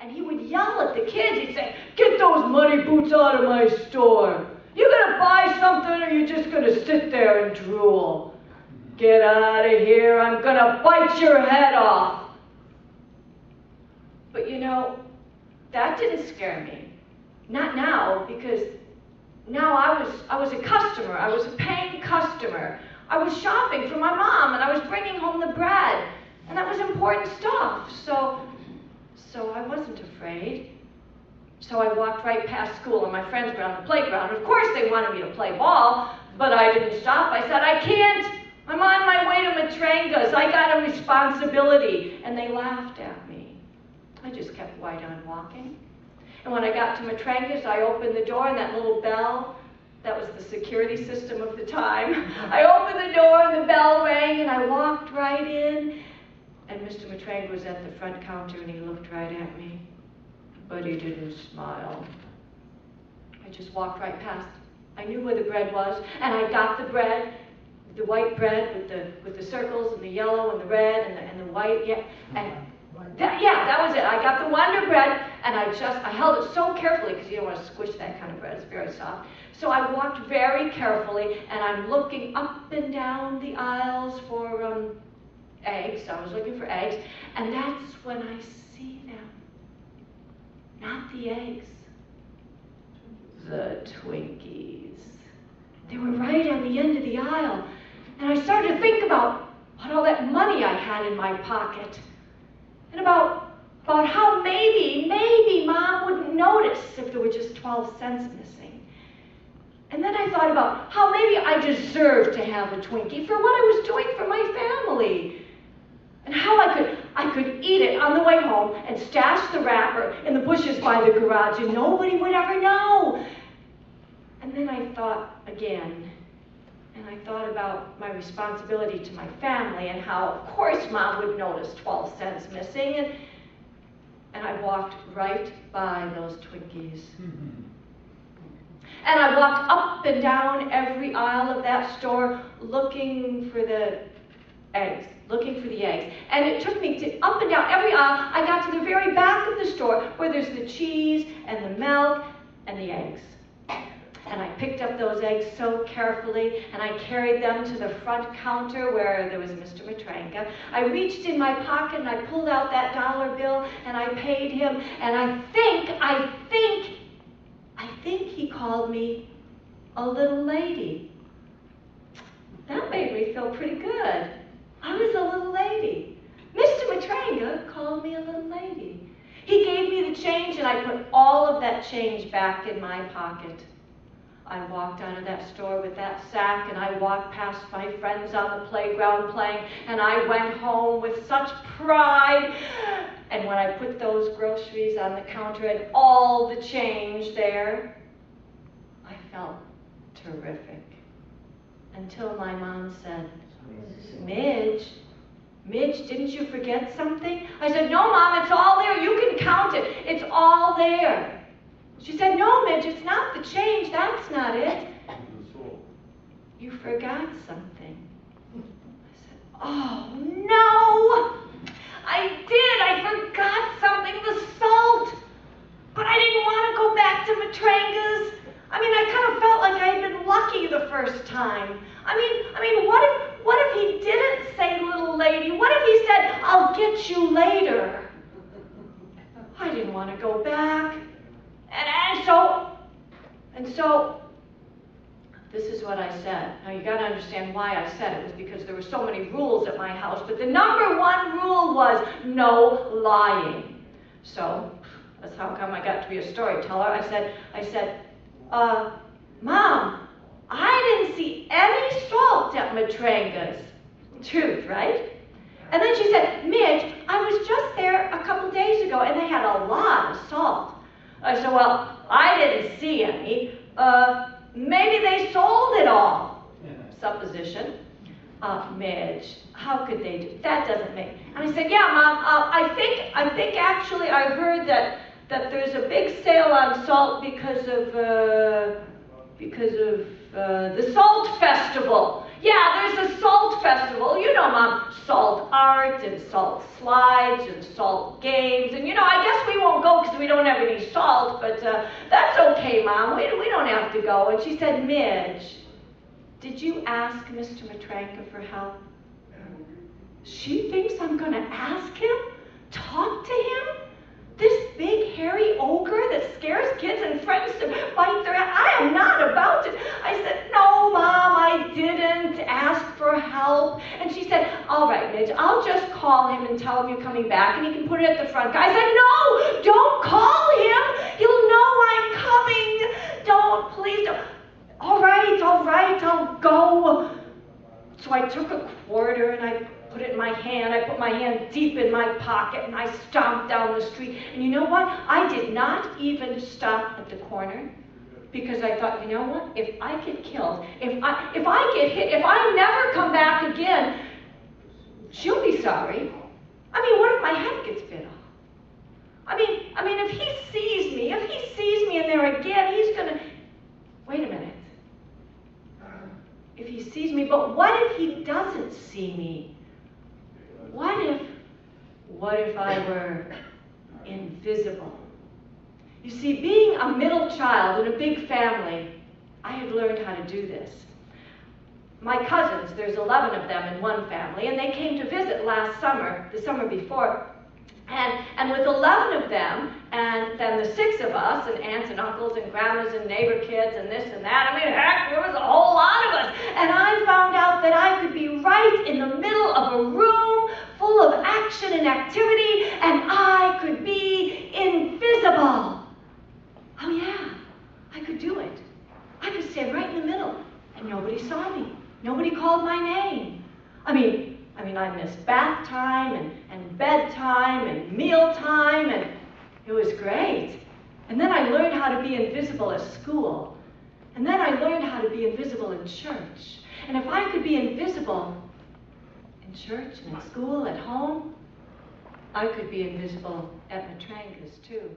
And he would yell at the kids. He'd say, "Get those muddy boots out of my store. You gonna buy something or you just gonna sit there and drool? Get out of here, I'm gonna bite your head off." But you know, that didn't scare me. Not now, because now I was a customer. I was a paying customer. I was shopping for my mom, and I was bringing home the bread, and that was important stuff. So I wasn't afraid. So I walked right past school, and my friends were on the playground. Of course, they wanted me to play ball, but I didn't stop. I said, "I can't. I'm on my way to Matranga's. I got a responsibility." And they laughed at me. I just kept right on walking. And when I got to Matranga's, I opened the door, and that little bell, that was the security system of the time. I opened the door, and the bell rang, and I walked right in. And Mr. Matranga was at the front counter, and he looked right at me. But he didn't smile. I just walked right past. I knew where the bread was, and I got the bread, the white bread with the circles and the yellow and the red and the white. Yeah, and that was it. I got the Wonder Bread, and I held it so carefully because you don't want to squish that kind of bread. It's very soft. So I walked very carefully, and I'm looking up and down the aisles for eggs. I was looking for eggs, and that's when I see them. Not the eggs, the Twinkies. They were right on the end of the aisle. And I started to think about all that money I had in my pocket. And about how maybe Mom wouldn't notice if there were just 12 cents missing. And then I thought about how maybe I deserved to have a Twinkie for what I was doing for my family. And how I could eat it on the way home and stash the wrapper in the bushes by the garage and nobody would ever know. And then I thought again, and I thought about my responsibility to my family and how, of course, Mom would notice 12 cents missing. And I walked right by those Twinkies. And I walked up and down every aisle of that store looking for the eggs. And it took me up and down every aisle. I got to the very back of the store where there's the cheese and the milk and the eggs. And I picked up those eggs so carefully, and I carried them to the front counter where there was Mr. Matranga. I reached in my pocket and I pulled out that dollar bill and I paid him, and I think he called me a little lady. That made me feel pretty good. I was a little lady. Mr. Matranga called me a little lady. He gave me the change, and I put all of that change back in my pocket. I walked out of that store with that sack, and I walked past my friends on the playground playing, and I went home with such pride. And when I put those groceries on the counter and all the change there, I felt terrific. Until my mom said, Midge, didn't you forget something? I said, "No, Mom, it's all there. You can count it. It's all there." She said, "No, Midge, it's not the change. That's not it. You forgot something." I said, "Oh, no! I did. I forgot something, the salt. But I didn't want to go back to Matranga's. I mean, I kind of felt like I had been lucky the first time. I mean, what if he didn't say little lady? What if he said, I'll get you later? I didn't want to go back. And so, this is what I said. Now, you got to understand why I said it. It was because there were so many rules at my house. But the number one rule was no lying. So, that's how come I got to be a storyteller. I said, Mom, I didn't see any salt at Matranga's. Truth, right? And then she said, Midge, I was just there a couple days ago, and they had a lot of salt. I said, well, I didn't see any. Maybe they sold it all. Yeah. Supposition. Midge, how could they do that? Doesn't make. And I said, yeah, Mom. I think actually I heard that there's a big sale on salt because of the Salt Festival. Yeah, there's a Salt Festival. You know, Mom, salt art and salt slides and salt games. And, you know, I guess we won't go because we don't have any salt, but that's okay, Mom. We don't have to go. And she said, Midge, did you ask Mr. Matranka for help? She thinks I'm going to ask him? Talk to him? This big, hairy ogre that scares kids and threatens to bite their ass? I am not about it. I said, no, Mom, I didn't ask for help. And she said, all right, Midge, I'll just call him and tell him you're coming back, and he can put it at the front. I said, no, don't call him. He'll know I'm coming. Don't, please don't. All right, I'll go. So I took a quarter and I put it in my hand. I put my hand deep in my pocket and I stomped down the street. And you know what? I did not even stop at the corner because I thought, you know what? If I get killed, if I get hit, if I never come back again, she'll be sorry. I mean, what if my head gets bit off? I mean, if he sees me in there again, he's gonna, wait a minute. If he sees me, but what if he doesn't see me? What if I were invisible? You see, being a middle child in a big family, I had learned how to do this. My cousins, there's 11 of them in one family, and they came to visit last summer, the summer before. And with 11 of them, and then the 6 of us, and aunts and uncles and grandmas and neighbor kids and this and that, I mean, heck, there was a whole lot of us. And I found out that I could be right in the middle of a room full of action and activity, and I could be invisible. Oh yeah, I could do it. I could stand right in the middle, and nobody saw me. Nobody called my name. I mean, I missed bath time and bedtime and meal time, and it was great. And then I learned how to be invisible at school. And then I learned how to be invisible in church. And if I could be invisible in church and in school, at home, I could be invisible at Matranka's too.